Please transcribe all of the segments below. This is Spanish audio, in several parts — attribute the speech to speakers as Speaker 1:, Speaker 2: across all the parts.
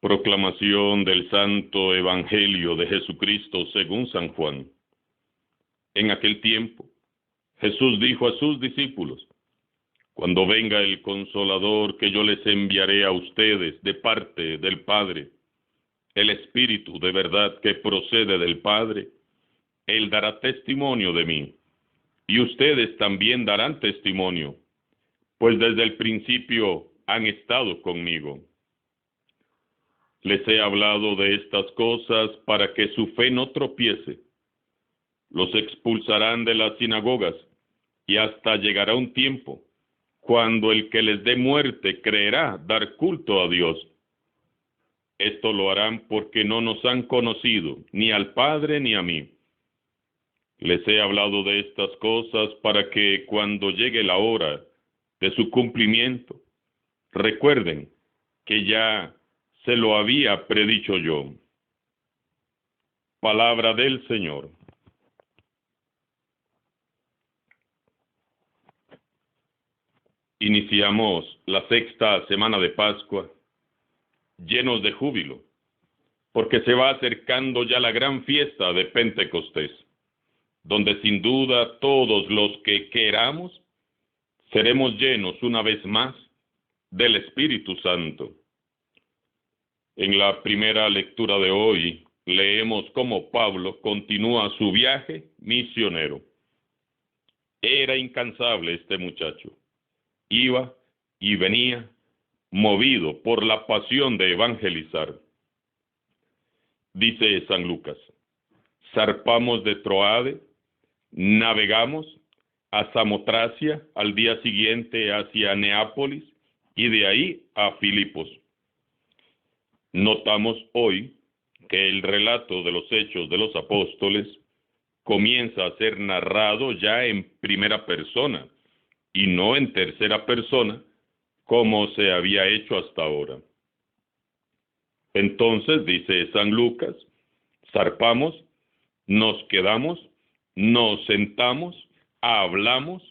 Speaker 1: Proclamación del Santo Evangelio de Jesucristo según San Juan. En aquel tiempo, Jesús dijo a sus discípulos: Cuando venga el Consolador que yo les enviaré a ustedes de parte del Padre, el Espíritu de verdad que procede del Padre, Él dará testimonio de mí, y ustedes también darán testimonio, pues desde el principio han estado conmigo. Les he hablado de estas cosas para que su fe no tropiece. Los expulsarán de las sinagogas, y hasta llegará un tiempo cuando el que les dé muerte creerá dar culto a Dios. Esto lo harán porque no nos han conocido, ni al Padre ni a mí. Les he hablado de estas cosas para que cuando llegue la hora de su cumplimiento, recuerden que ya se lo había predicho yo. Palabra del Señor. Iniciamos la sexta semana de Pascua llenos de júbilo, porque se va acercando ya la gran fiesta de Pentecostés, donde sin duda todos los que queramos seremos llenos una vez más del Espíritu Santo. En la primera lectura de hoy leemos cómo Pablo continúa su viaje misionero. Era incansable este muchacho. Iba y venía, movido por la pasión de evangelizar. Dice San Lucas: zarpamos de Troade, navegamos a Samotracia, al día siguiente hacia Neápolis y de ahí a Filipos. Notamos hoy que el relato de los Hechos de los Apóstoles comienza a ser narrado ya en primera persona y no en tercera persona, como se había hecho hasta ahora. Entonces, dice San Lucas, zarpamos, nos quedamos, nos sentamos, hablamos.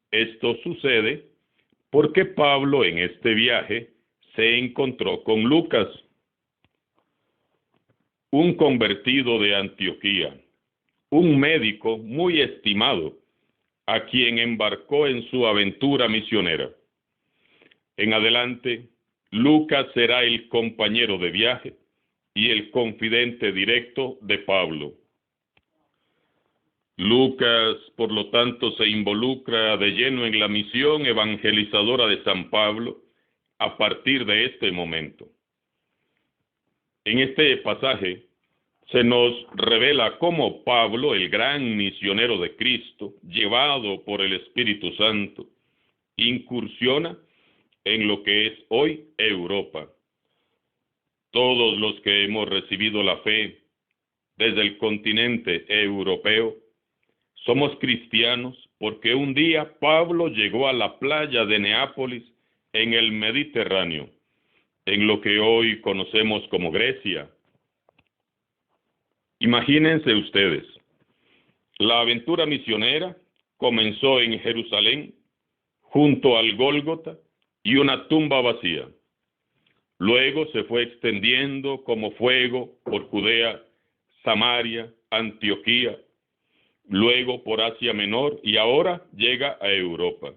Speaker 1: Esto sucede porque Pablo en este viaje se encontró con Lucas, un convertido de Antioquía, un médico muy estimado, a quien embarcó en su aventura misionera. En adelante, Lucas será el compañero de viaje y el confidente directo de Pablo. Lucas, por lo tanto, se involucra de lleno en la misión evangelizadora de San Pablo a partir de este momento. En este pasaje se nos revela cómo Pablo, el gran misionero de Cristo, llevado por el Espíritu Santo, incursiona en lo que es hoy Europa. Todos los que hemos recibido la fe desde el continente europeo somos cristianos porque un día Pablo llegó a la playa de Neápolis en el Mediterráneo, en lo que hoy conocemos como Grecia. Imagínense ustedes, la aventura misionera comenzó en Jerusalén, junto al Gólgota y una tumba vacía. Luego se fue extendiendo como fuego por Judea, Samaria, Antioquía, luego por Asia Menor y ahora llega a Europa.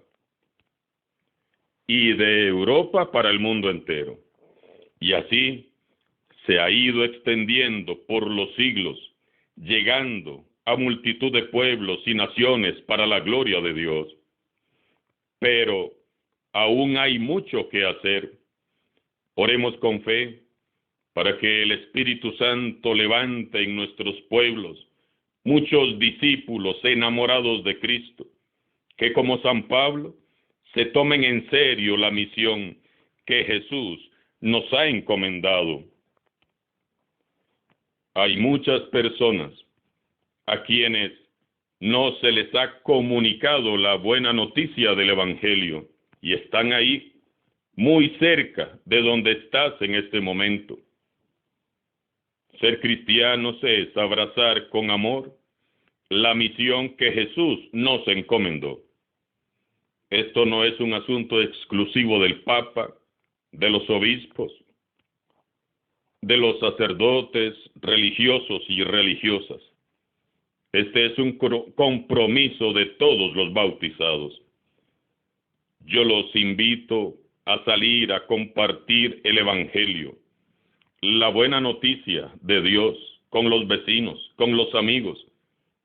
Speaker 1: Y de Europa para el mundo entero. Y así se ha ido extendiendo por los siglos, llegando a multitud de pueblos y naciones para la gloria de Dios. Pero aún hay mucho que hacer. Oremos con fe para que el Espíritu Santo levante en nuestros pueblos muchos discípulos enamorados de Cristo, que como San Pablo se tomen en serio la misión que Jesús nos ha encomendado. Hay muchas personas a quienes no se les ha comunicado la buena noticia del Evangelio y están ahí, muy cerca de donde estás en este momento. Ser cristianos es abrazar con amor la misión que Jesús nos encomendó. Esto no es un asunto exclusivo del Papa, de los obispos, de los sacerdotes religiosos y religiosas. Este es un compromiso de todos los bautizados. Yo los invito a salir a compartir el Evangelio, la buena noticia de Dios, con los vecinos, con los amigos,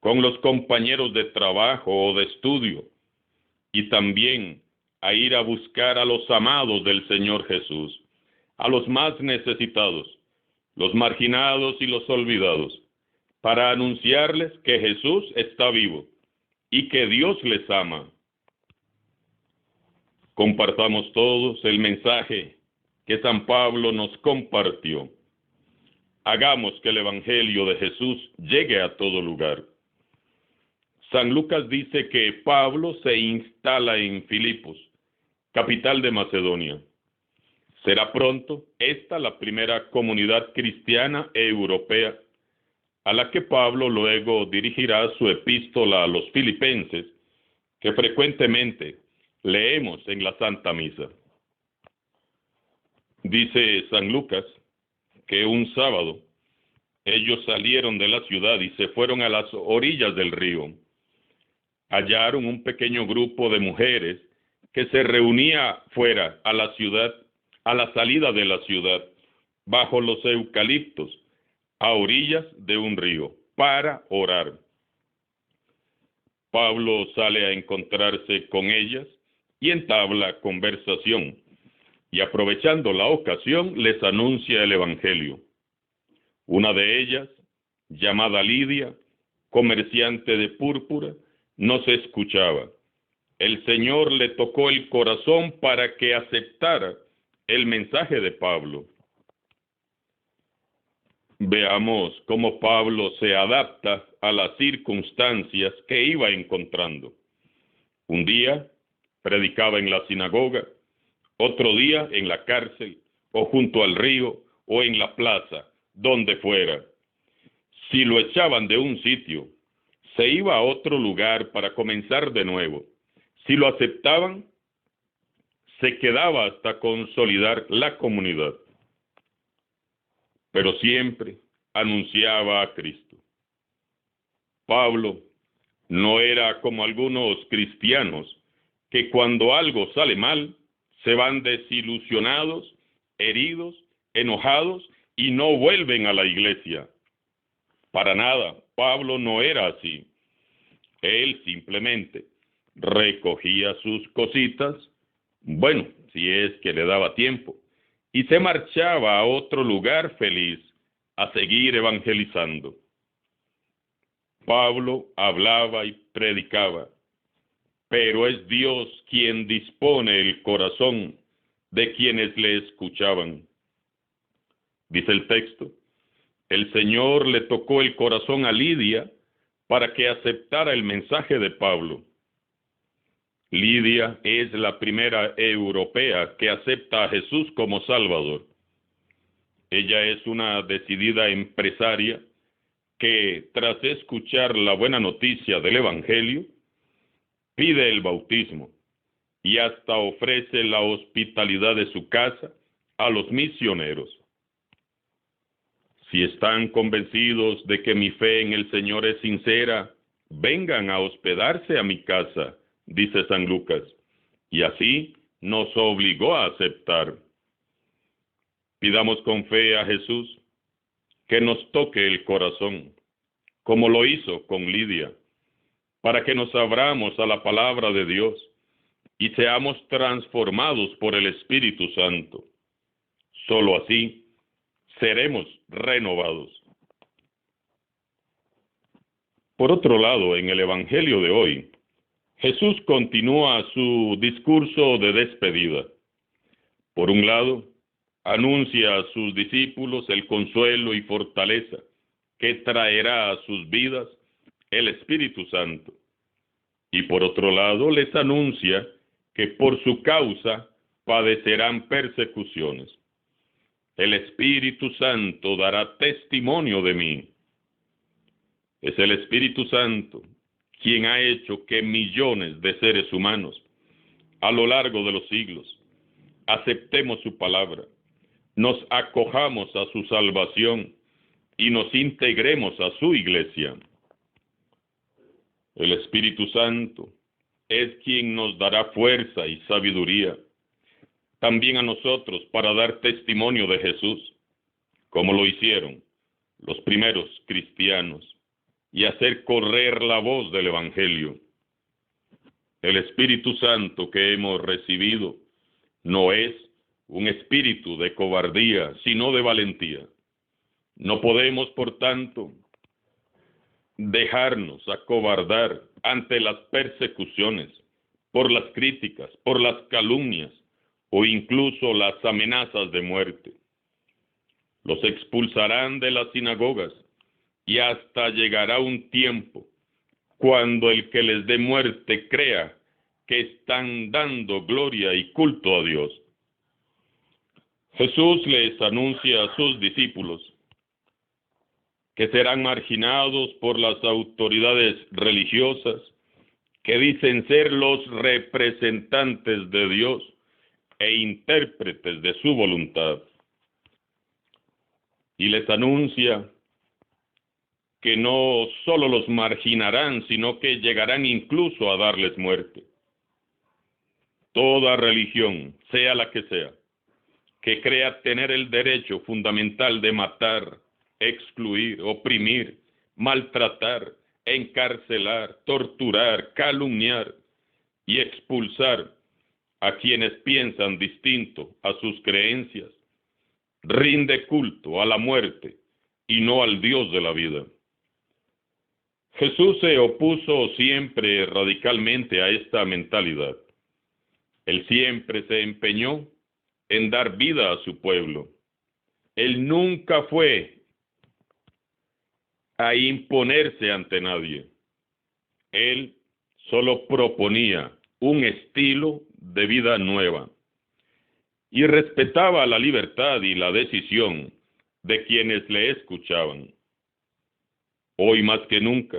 Speaker 1: con los compañeros de trabajo o de estudio, y también a ir a buscar a los amados del Señor Jesús, a los más necesitados, los marginados y los olvidados, para anunciarles que Jesús está vivo y que Dios les ama. Compartamos todos el mensaje que San Pablo nos compartió. Hagamos que el Evangelio de Jesús llegue a todo lugar. San Lucas dice que Pablo se instala en Filipos, capital de Macedonia. Será pronto esta la primera comunidad cristiana europea a la que Pablo luego dirigirá su epístola a los filipenses, que frecuentemente leemos en la Santa Misa. Dice San Lucas que un sábado ellos salieron de la ciudad y se fueron a las orillas del río. Hallaron un pequeño grupo de mujeres que se reunía fuera a la ciudad, a la salida de la ciudad, bajo los eucaliptos, a orillas de un río, para orar. Pablo sale a encontrarse con ellas y entabla conversación, y aprovechando la ocasión les anuncia el Evangelio. Una de ellas, llamada Lidia, comerciante de púrpura, no se escuchaba. El Señor le tocó el corazón para que aceptara el mensaje de Pablo. Veamos cómo Pablo se adapta a las circunstancias que iba encontrando. Un día predicaba en la sinagoga, otro día en la cárcel, o junto al río, o en la plaza, donde fuera. Si lo echaban de un sitio, se iba a otro lugar para comenzar de nuevo. Si lo aceptaban, se quedaba hasta consolidar la comunidad. Pero siempre anunciaba a Cristo. Pablo no era como algunos cristianos que cuando algo sale mal, se van desilusionados, heridos, enojados y no vuelven a la iglesia. Para nada, Pablo no era así. Él simplemente recogía sus cositas, bueno, si es que le daba tiempo, y se marchaba a otro lugar feliz a seguir evangelizando. Pablo hablaba y predicaba, pero es Dios quien dispone el corazón de quienes le escuchaban. Dice el texto, el Señor le tocó el corazón a Lidia para que aceptara el mensaje de Pablo. Lidia es la primera europea que acepta a Jesús como Salvador. Ella es una decidida empresaria que, tras escuchar la buena noticia del Evangelio, pide el bautismo y hasta ofrece la hospitalidad de su casa a los misioneros. Si están convencidos de que mi fe en el Señor es sincera, vengan a hospedarse a mi casa, dice San Lucas, y así nos obligó a aceptar. Pidamos con fe a Jesús que nos toque el corazón, como lo hizo con Lidia, para que nos abramos a la palabra de Dios y seamos transformados por el Espíritu Santo. Solo así seremos renovados. Por otro lado, en el Evangelio de hoy, Jesús continúa su discurso de despedida. Por un lado, anuncia a sus discípulos el consuelo y fortaleza que traerá a sus vidas el Espíritu Santo. Y por otro lado, les anuncia que por su causa padecerán persecuciones. El Espíritu Santo dará testimonio de mí. Es el Espíritu Santo quien ha hecho que millones de seres humanos, a lo largo de los siglos, aceptemos su palabra, nos acojamos a su salvación y nos integremos a su iglesia. El Espíritu Santo es quien nos dará fuerza y sabiduría, también a nosotros, para dar testimonio de Jesús, como lo hicieron los primeros cristianos, y hacer correr la voz del Evangelio. El Espíritu Santo que hemos recibido no es un espíritu de cobardía, sino de valentía. No podemos, por tanto, dejarnos acobardar ante las persecuciones, por las críticas, por las calumnias o incluso las amenazas de muerte. Los expulsarán de las sinagogas y hasta llegará un tiempo cuando el que les dé muerte crea que están dando gloria y culto a Dios. Jesús les anuncia a sus discípulos que serán marginados por las autoridades religiosas que dicen ser los representantes de Dios e intérpretes de su voluntad. Y les anuncia que no solo los marginarán, sino que llegarán incluso a darles muerte. Toda religión, sea la que sea, que crea tener el derecho fundamental de matar, excluir, oprimir, maltratar, encarcelar, torturar, calumniar y expulsar a quienes piensan distinto a sus creencias, rinde culto a la muerte y no al Dios de la vida. Jesús se opuso siempre radicalmente a esta mentalidad. Él siempre se empeñó en dar vida a su pueblo. Él nunca fue a imponerse ante nadie. Él solo proponía un estilo de vida nueva y respetaba la libertad y la decisión de quienes le escuchaban. Hoy más que nunca,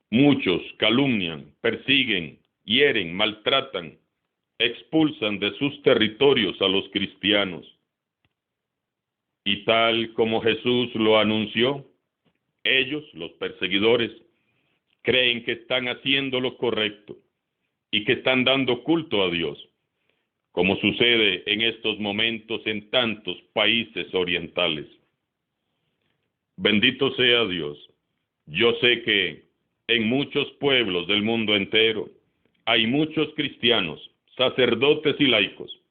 Speaker 1: muchos calumnian, persiguen, hieren, maltratan, expulsan de sus territorios a los cristianos. Y tal como Jesús lo anunció, ellos, los perseguidores, creen que están haciendo lo correcto y que están dando culto a Dios, como sucede en estos momentos en tantos países orientales. Bendito sea Dios. Yo sé que en muchos pueblos del mundo entero hay muchos cristianos, sacerdotes y laicos,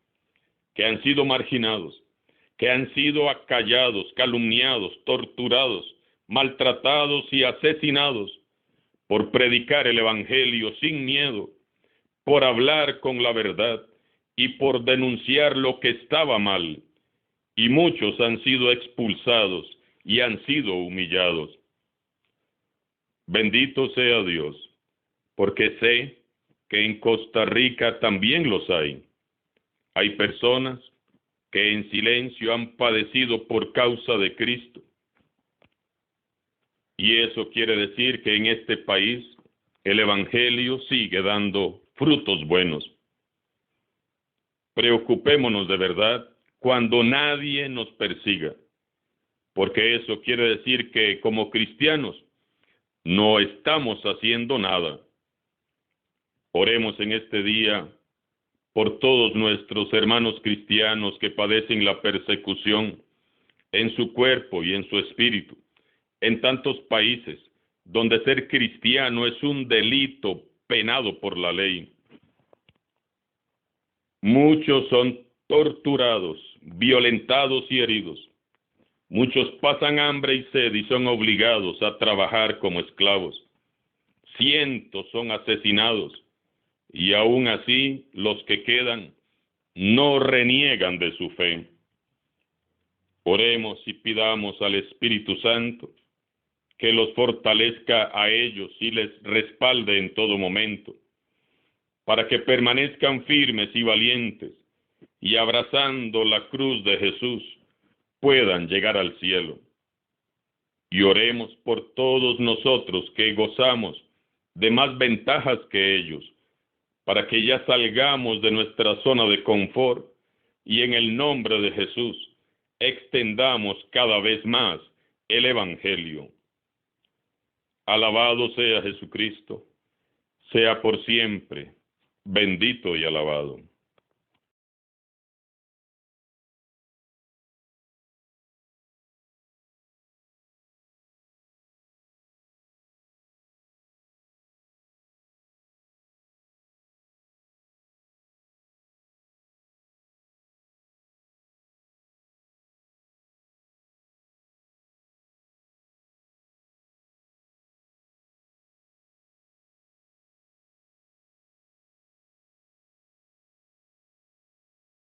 Speaker 1: que han sido marginados, que han sido acallados, calumniados, torturados, maltratados y asesinados por predicar el Evangelio sin miedo, por hablar con la verdad y por denunciar lo que estaba mal. Y muchos han sido expulsados y han sido humillados. Bendito sea Dios, porque sé que en Costa Rica también los hay. Hay personas que en silencio han padecido por causa de Cristo. Y eso quiere decir que en este país el Evangelio sigue dando frutos buenos. Preocupémonos de verdad cuando nadie nos persiga, porque eso quiere decir que como cristianos no estamos haciendo nada. Oremos en este día por todos nuestros hermanos cristianos que padecen la persecución en su cuerpo y en su espíritu, en tantos países donde ser cristiano es un delito penado por la ley. Muchos son torturados, violentados y heridos. Muchos pasan hambre y sed y son obligados a trabajar como esclavos. Cientos son asesinados y aún así los que quedan no reniegan de su fe. Oremos y pidamos al Espíritu Santo que los fortalezca a ellos y les respalde en todo momento, para que permanezcan firmes y valientes y abrazando la cruz de Jesús puedan llegar al cielo. Y oremos por todos nosotros que gozamos de más ventajas que ellos, para que ya salgamos de nuestra zona de confort y en el nombre de Jesús extendamos cada vez más el Evangelio. Alabado sea Jesucristo, sea por siempre bendito y alabado.